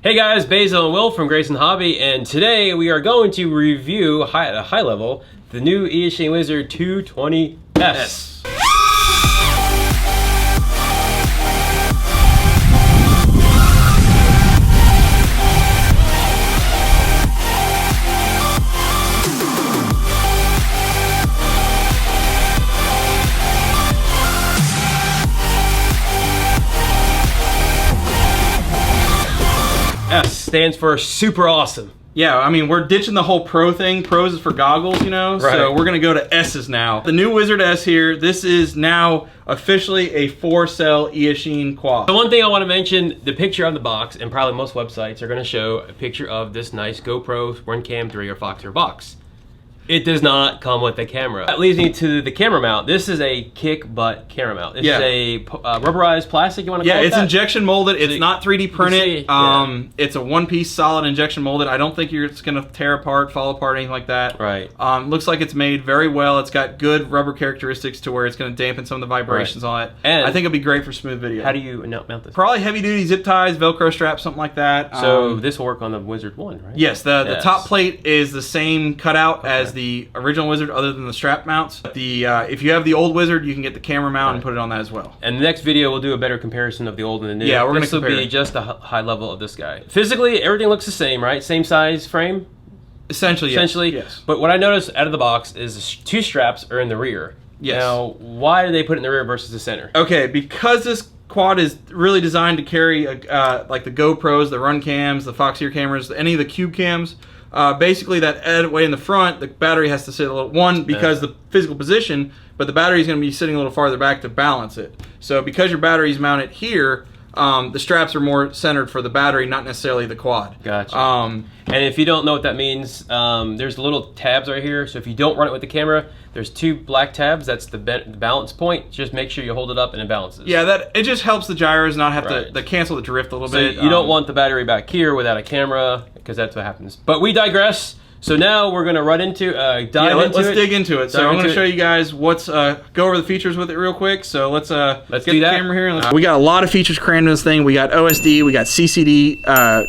Hey guys, Basil and Will from Grayson Hobby, and today we are going to review at a high level the new Eachine Wizard 220S. S stands for super awesome. Yeah, I mean, we're ditching the whole Pro thing. Pros is for goggles, you know? Right. So we're gonna go to S's now. The new Wizard S here, this is now officially a 4-cell Eachine quad. The one thing I want to mention, the picture on the box, and probably most websites are gonna show a picture of this nice GoPro Runcam 3 or Flier box. It does not come with a camera. That leads me to the camera mount. This is a kick butt camera mount. This is a rubberized plastic, you want to call it? Yeah, it's injection molded. It's so not 3D printed. It's a one-piece solid injection molded. I don't think it's going to tear apart, fall apart, anything like that. Right. Looks like it's made very well. It's got good rubber characteristics to where it's going to dampen some of the vibrations on it. And I think it'll be great for smooth video. How do you mount this? Probably heavy-duty zip ties, Velcro straps, something like that. So this will work on the Wizard 1, right? Yes, the top plate is the same cutout as the original Wizard, other than the strap mounts. If you have the old Wizard, you can get the camera mount and put it on that as well. And the next video we'll do a better comparison of the old and the new. Yeah, we're going to compare. This will be just a high level of this guy. Physically, everything looks the same, right? Same size frame? Essentially, yes. But what I noticed out of the box is 2 straps are in the rear. Yes. Now, why do they put it in the rear versus the center? Okay, because this quad is really designed to carry like the GoPros, the Runcams, the Flier cameras, any of the Cube cams. Basically, that way in the front, the battery has to sit a little, because the physical position, but the battery is going to be sitting a little farther back to balance it. So because your battery is mounted here, the straps are more centered for the battery, not necessarily the quad. Gotcha. And if you don't know what that means, there's little tabs right here. So if you don't run it with the camera, there's 2 black tabs. That's the balance point. Just make sure you hold it up and it balances. Yeah, it just helps the gyros not have to cancel the drift a little bit. You don't want the battery back here without a camera, because that's what happens. But we digress. So now we're gonna run into let's dig into it. So I'm gonna show you guys what's go over the features with it real quick. So let's get the camera here. We got a lot of features crammed in this thing. We got OSD, we got CCD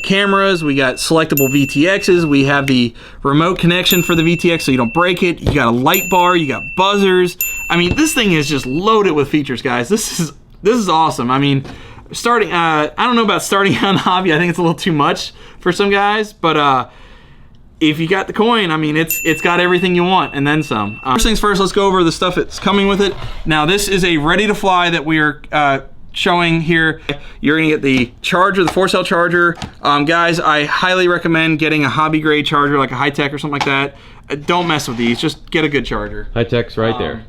cameras, we got selectable VTXs, we have the remote connection for the VTX so you don't break it. You got a light bar, you got buzzers. I mean, this thing is just loaded with features, guys. This is awesome. I mean, starting I don't know about starting on hobby. I think it's a little too much for some guys, but if you got the coin, I mean, it's got everything you want and then some. First things first, let's go over the stuff that's coming with it. Now, this is a ready to fly that we are showing here. You're gonna get the charger, the 4-cell charger. Guys, I highly recommend getting a hobby grade charger, like a high-tech or something like that. Don't mess with these, just get a good charger. High-tech's right there.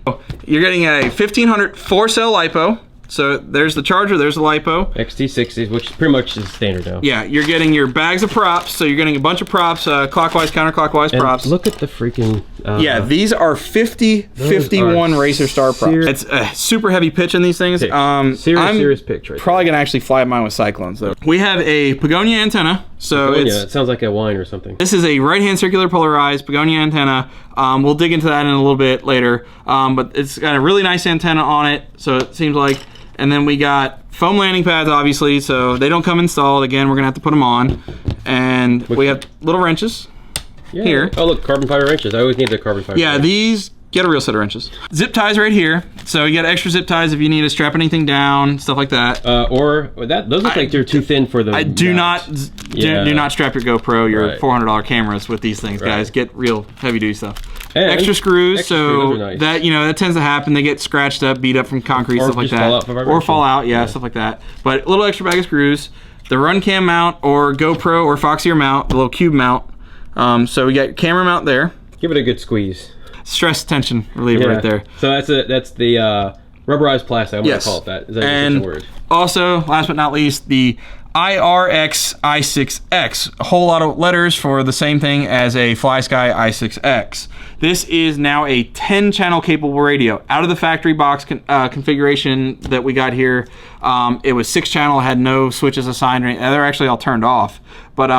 You're getting a 1500 4-cell LiPo. So there's the charger, there's the LiPo. XT60s, which pretty much is standard now. Yeah, you're getting your bags of props. So you're getting a bunch of props, clockwise, counterclockwise props. Look at the freaking... yeah, these are 50-51 Racer Star props. It's a super heavy pitch in these things. Serious pitch right probably going to actually fly mine with Cyclones, though. We have a Begonia antenna. So it sounds like a wine or something. This is a right-hand circular polarized Begonia antenna. We'll dig into that in a little bit later. But it's got a really nice antenna on it, so it seems like... And then we got foam landing pads, obviously, so they don't come installed. Again, we're gonna have to put them on. And we have little wrenches here. Oh, look, carbon fiber wrenches. I always need the carbon fiber. Yeah, these, get a real set of wrenches. Zip ties right here. So you got extra zip ties if you need to strap anything down, stuff like that. Those look like they're too thin for the do not strap your GoPro, your $400 cameras with these things, guys. Get real heavy duty stuff. And extra screws, so nice. That tends to happen. They get scratched up, beat up from concrete, stuff like that. Fall out, stuff like that. But a little extra bag of screws. The Runcam mount or GoPro or Flier mount, the little cube mount. So we got camera mount there. Give it a good squeeze. Stress tension reliever right there. So that's the rubberized plastic. I'm gonna call it that. Is that a word? Also, last but not least, the IRX i6X, a whole lot of letters for the same thing as a FlySky i6X. This is now a 10-channel capable radio. Out of the factory box configuration that we got here, it was 6-channel, had no switches assigned or anything. They're actually all turned off. But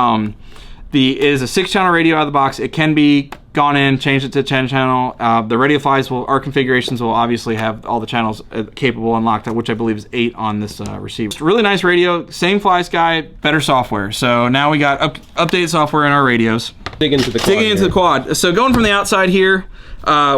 it is a 6-channel radio out of the box. It can be gone in, changed it to 10 channel. The radio flies our configurations will obviously have all the channels capable and locked up, which I believe is 8 on this receiver. It's a really nice radio, same fly sky, better software. So now we got updated software in our radios. Digging into the quad. So going from the outside here,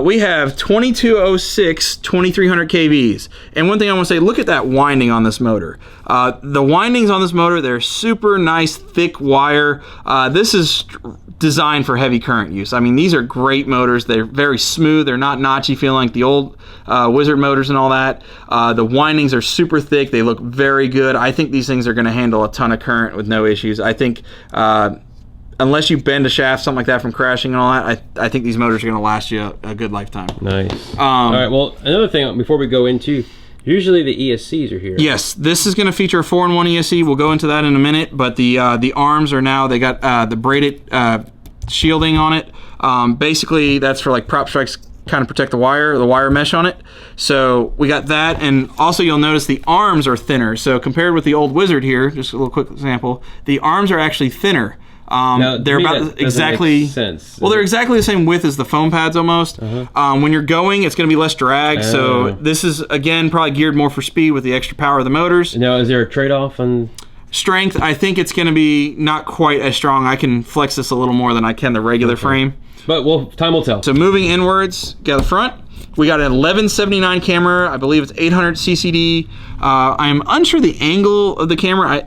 we have 2206 2300 kVs. And one thing I want to say, look at that winding on this motor. The windings on this motor, they're super nice, thick wire. This is designed for heavy current use. I mean, these are great motors. They're very smooth. They're not notchy feeling like the old Wizard motors and all that. The windings are super thick. They look very good. I think these things are going to handle a ton of current with no issues. I think unless you bend a shaft, something like that, from crashing and all that, I think these motors are going to last you a good lifetime. Nice. All right, well, another thing before we go into, usually the ESCs are here. Yes, this is going to feature a 4-in-1 ESC. We'll go into that in a minute, but the arms are now, they got the braided shielding on it. Basically, that's for like prop strikes, kind of protect the wire mesh on it. So we got that, and also you'll notice the arms are thinner. So compared with the old Wizard here, just a little quick example, the arms are actually thinner. Now, they're about exactly sense. Well, they're exactly the same width as the foam pads almost. When you're going, it's going to be less drag. So this is again probably geared more for speed with the extra power of the motors. Now, is there a trade-off on strength? I think it's going to be not quite as strong. I can flex this a little more than I can the regular frame. But time will tell. So moving inwards, got the front. We got an 1179 camera. I believe it's 800 CCD. I'm unsure the angle of the camera.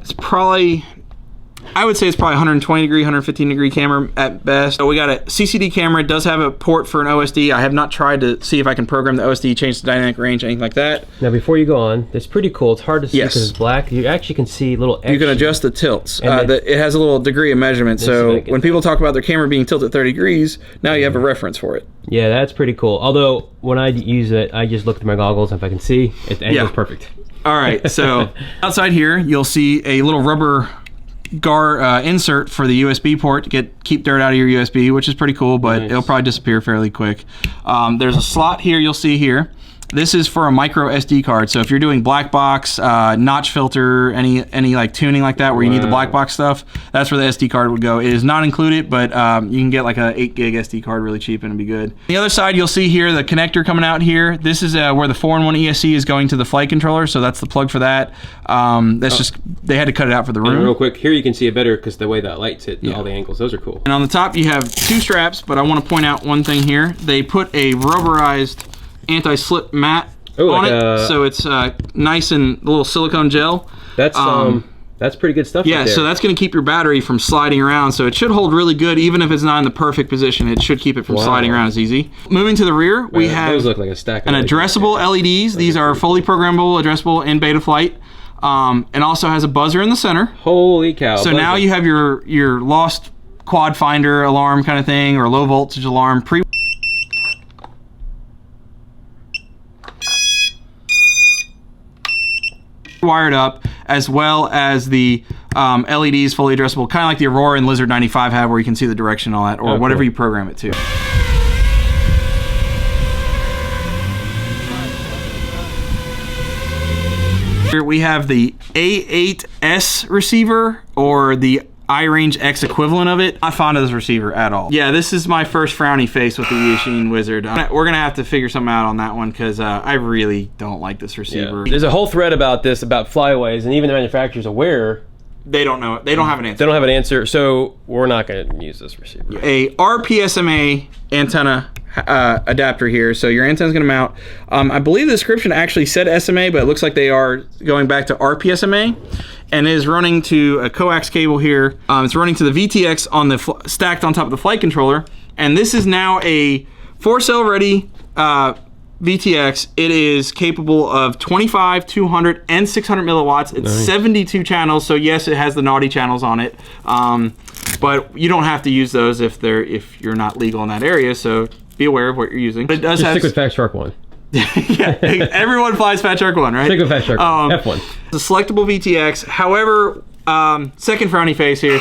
I would say it's probably 120 degree, 115 degree camera at best. So we got a CCD camera. It does have a port for an OSD. I have not tried to see if I can program the OSD, change the dynamic range, anything like that. Now, before you go on, it's pretty cool. It's hard to see because it's black. You actually can see little extra. You can adjust the tilts. It has a little degree of measurement. So when people talk about their camera being tilted 30 degrees, now you have a reference for it. Yeah, that's pretty cool. Although when I use it, I just look through my goggles. If I can see, the angle's perfect. All right, so outside here, you'll see a little rubber insert for the USB port to keep dirt out of your USB, which is pretty cool, but it'll probably disappear fairly quick. There's a slot here you'll see here. This is for a micro SD card. So if you're doing black box, notch filter, any like tuning like that where you need the black box stuff, that's where the SD card would go. It is not included, but you can get like a 8 gig SD card really cheap and it'll be good. On the other side, you'll see here the connector coming out here. This is where the 4-in-1 ESC is going to the flight controller, so that's the plug for that. That's just, they had to cut it out for the room. And real quick, here you can see it better because the way that lights hit, all the angles, those are cool. And on the top, you have 2 straps, but I want to point out one thing here. They put a rubberized anti-slip mat on it, so it's nice and a little silicone gel. That's pretty good stuff. Yeah, right there. so that's going to keep your battery from sliding around. So it should hold really good, even if it's not in the perfect position. It should keep it from sliding around as easy. Moving to the rear, we have those look like a stack of addressable LEDs. These are fully programmable, addressable in beta flight, and also has a buzzer in the center. Holy cow! So now you have your lost quad finder alarm kind of thing, or low voltage alarm wired up, as well as the LEDs fully addressable, kind of like the Aurora and Lizard 95 have, where you can see the direction and all that, or whatever you program it to. Here we have the A8S receiver, or the iRange X equivalent of it. Not fond of this receiver at all. Yeah, this is my first frowny face with the Eachine Wizard. We're gonna have to figure something out on that one because I really don't like this receiver. There's a whole thread about this, about flyaways, and even the manufacturer's aware. They don't know it. They don't have an answer. They don't have an answer, so we're not gonna use this receiver. A RPSMA antenna adapter here, so your antenna's gonna mount. I believe the description actually said SMA, but it looks like they are going back to RPSMA, and it is running to a coax cable here. It's running to the VTX on the stacked on top of the flight controller, and this is now a 4-cell ready VTX. It is capable of 25, 200, and 600 milliwatts. It's 72 channels, so yes, it has the naughty channels on it, but you don't have to use those if you're not legal in that area. So be aware of what you're using. But it does stick with Fat Shark 1. Yeah, everyone flies Fat Shark 1, right? Stick with Fat Shark 1. F1. It's a selectable VTX. However, second frowny face here,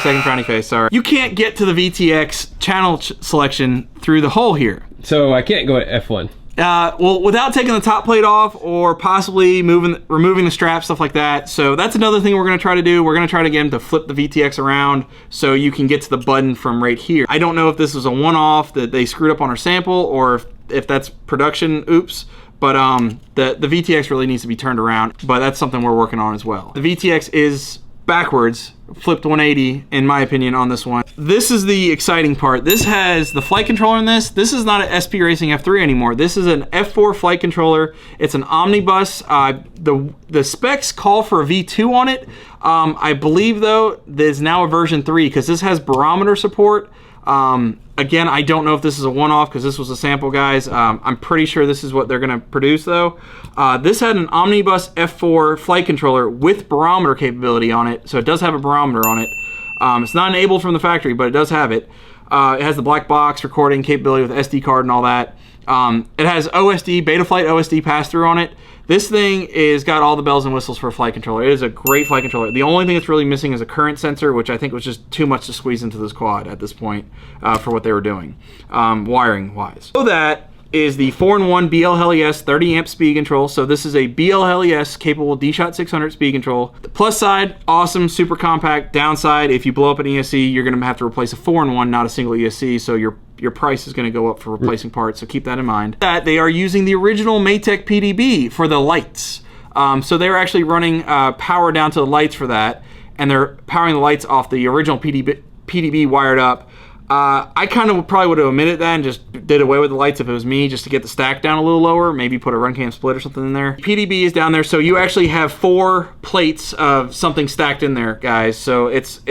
sorry. You can't get to the VTX channel selection through the hole here. So I can't go at F1. Well, without taking the top plate off or possibly removing the strap, stuff like that. So that's another thing we're going to try to do. We're going to try to get him to flip the VTX around so you can get to the button from right here. I don't know if this was a one-off that they screwed up on our sample or if that's production, oops. But the VTX really needs to be turned around, but that's something we're working on as well. The VTX is backwards, flipped 180 in my opinion on this one. This is the exciting part. This has the flight controller in this. This is not an SP Racing F3 anymore. This is an F4 flight controller. It's an omnibus. The specs call for a V2 on it. I believe though there's now a version 3 because this has barometer support. Again, I don't know if this is a one-off because this was a sample, guys. I'm pretty sure this is what they're gonna produce though. This had an omnibus F4 flight controller with barometer capability on it, so it does have a barometer on it. It's not enabled from the factory, but it does have it. It has the black box recording capability with SD card and all that. It has OSD, Betaflight OSD pass-through on it. This thing is got all the bells and whistles for a flight controller. It is a great flight controller. The only thing that's really missing is a current sensor, which I think was just too much to squeeze into this quad at this point for what they were doing, wiring-wise. So that is the 4-in-1 BL-HELIS 30 amp speed control. So this is a BL-HELIS capable D-Shot 600 speed control. The plus side, awesome, super compact. Downside, if you blow up an ESC, you're gonna have to replace a 4-in-1, not a single ESC, so your price is going to go up for replacing parts, so keep that in mind. That they are using the original Maytech PDB for the lights. So they're actually running power down to the lights for that, and they're powering the lights off the original PDB wired up. I kind of probably would have omitted that and just did away with the lights if it was me, just to get the stack down a little lower, maybe put a run cam split or something in there. PDB is down there, so you actually have 4 plates of something stacked in there, guys. So it's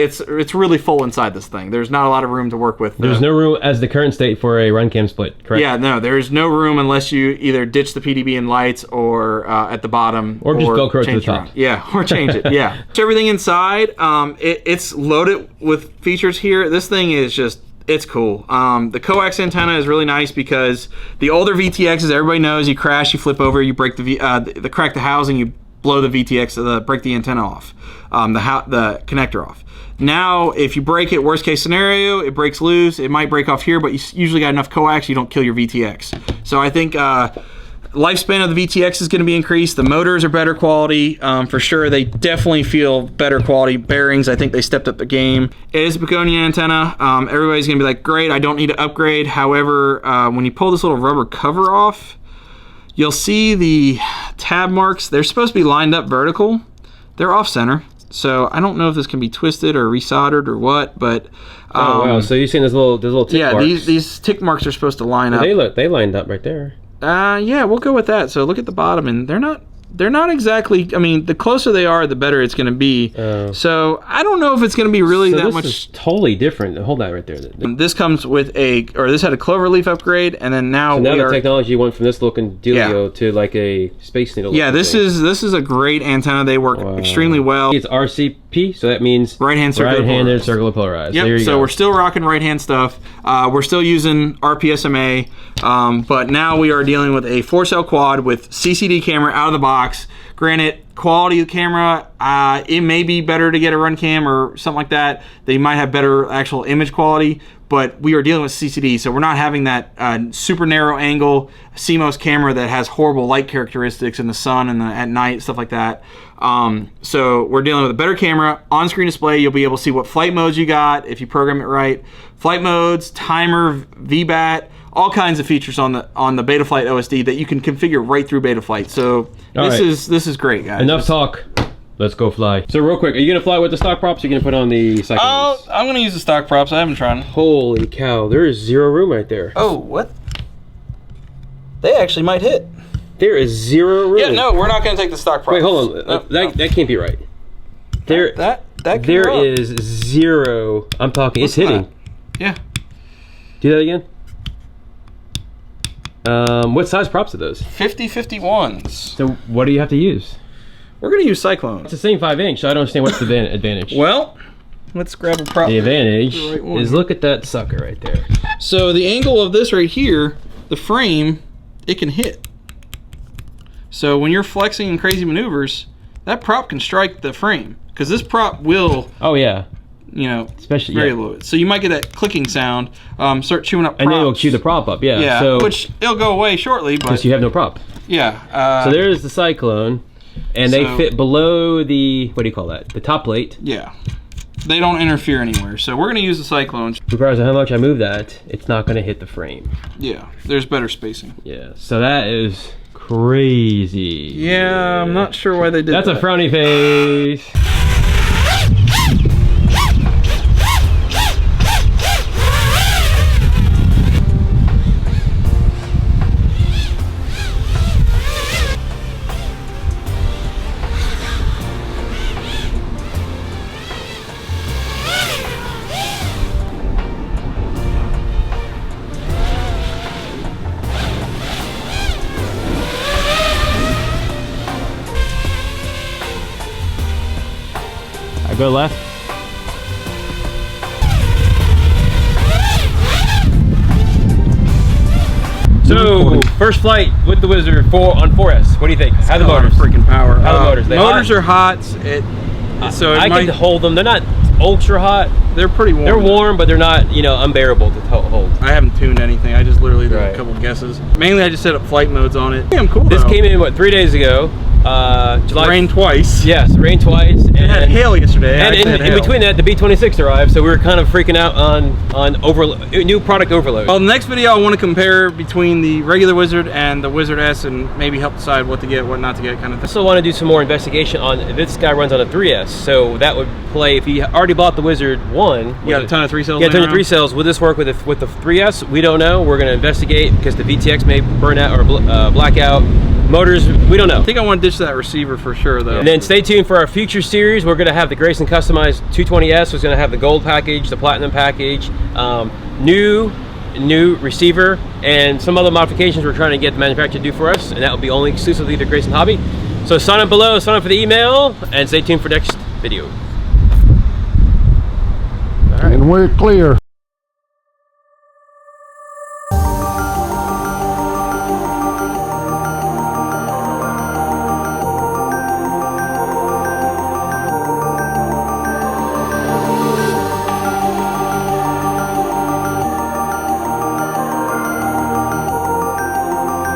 really full inside this thing. There's not a lot of room to work with. There's no room as the current state for a run cam split, correct? Yeah, no, there's no room unless you either ditch the PDB and lights or at the bottom. Or just Velcro to the top. Yeah, or change it, yeah. So everything inside, it's loaded with features here. This thing is just, it's cool. The coax antenna is really nice because the older VTXs, everybody knows, you crash, you flip over, you break the crack the housing, you blow the VTX, break the antenna off, the connector off. Now, if you break it, worst case scenario, it breaks loose. It might break off here, but you usually got enough coax, you don't kill your VTX. So I think lifespan of the VTX is going to be increased. The motors are better quality for sure. They definitely feel better quality. Bearings, I think they stepped up the game. It is a Baconian antenna. Everybody's going to be like, great, I don't need to upgrade. However, when you pull this little rubber cover off, you'll see the tab marks. They're supposed to be lined up vertical. They're off center. So I don't know if this can be twisted or resoldered or what, but oh wow! So you're seeing those little tick marks? Yeah, these tick marks are supposed to line up. They lined up right there. Yeah, we'll go with that. So look at the bottom, and they're not exactly, I mean, the closer they are, the better it's going to be. So I don't know if it's going to be really that much. This is totally different. Hold that right there. This comes with this had a cloverleaf upgrade, and then now the technology went from this looking dealio to like a Space Needle. Yeah, this is a great antenna. They work extremely well. It's RCP, so that means right-handed circular polarized. Yep. So we're still rocking right-hand stuff. We're still using RPSMA, but now we are dealing with a 4-cell quad with CCD camera out of the box. Granted, quality of the camera, it may be better to get a run cam or something like that. They might have better actual image quality, but we are dealing with CCD, so we're not having that super narrow angle CMOS camera that has horrible light characteristics in the sun and at night, stuff like that. So we're dealing with a better camera, on-screen display. You'll be able to see what flight modes you got if you program it right. Flight modes, timer, VBAT, all kinds of features on the Betaflight OSD that you can configure right through Betaflight. So this is great, guys. Enough talk. Let's go fly. So real quick, are you gonna fly with the stock props? Or are you gonna put on the cycling? Oh, I'm gonna use the stock props. I haven't tried. Holy cow! There is zero room right there. Oh, what? They actually might hit. There is zero room. Yeah, no, we're not gonna take the stock props. Wait, hold on. That can't be right. There is zero. I'm talking. It's hitting. Yeah. Do that again. What size props are those? 50-51s. So what do you have to use? We're gonna use Cyclone. It's the same 5-inch, so I don't understand what's the advantage. Well, let's grab a prop. The advantage is look at that sucker right there. So the angle of this right here, the frame, it can hit. So when you're flexing in crazy maneuvers, that prop can strike the frame because this prop will. Oh yeah. you know, especially very low. So you might get that clicking sound. Start chewing up props. And then it'll chew the prop up. Yeah. Yeah. So, which it'll go away shortly, but because you have no prop. Yeah. So there's the Cyclone, and they fit below the, what do you call that? The top plate. Yeah. They don't interfere anywhere. So we're going to use the Cyclones. Regardless of how much I move that, it's not going to hit the frame. Yeah. There's better spacing. Yeah. So that is crazy. Yeah, I'm not sure why they did that. That's a frowny face. Go left. So, first flight with the Wizard on 4S. What do you think? How the motors? Freaking power. How the motors? Motors are hot. I can hold them. They're not ultra hot. They're pretty warm. They're warm, but they're not, you know, unbearable to hold. I haven't tuned anything. I just literally did a couple guesses. Mainly, I just set up flight modes on it. Damn cool. This came in, what, 3 days ago? July. Rained twice. Yes, rained twice. And it had hail yesterday. And in between that, the B26 arrived, so we were kind of freaking out on new product overload. Well, the next video I want to compare between the regular Wizard and the Wizard S, and maybe help decide what to get, what not to get, kind of thing. I also want to do some more investigation on, this guy runs on a 3S, so that would play, if you already bought the Wizard 1. You got a ton of 3 cells. Yeah, a ton of 3 cells. Would this work with the 3S? We don't know. We're going to investigate, because the VTX may burn out or black out. Motors, we don't know. I think I want to ditch that receiver for sure, though. And then stay tuned for our future series. We're going to have the Grayson customized 220S. We're going to have the gold package, the platinum package, new receiver, and some other modifications we're trying to get the manufacturer to do for us, and that will be only exclusively to Grayson Hobby. So sign up below, sign up for the email, and stay tuned for next video. All right. And we're clear.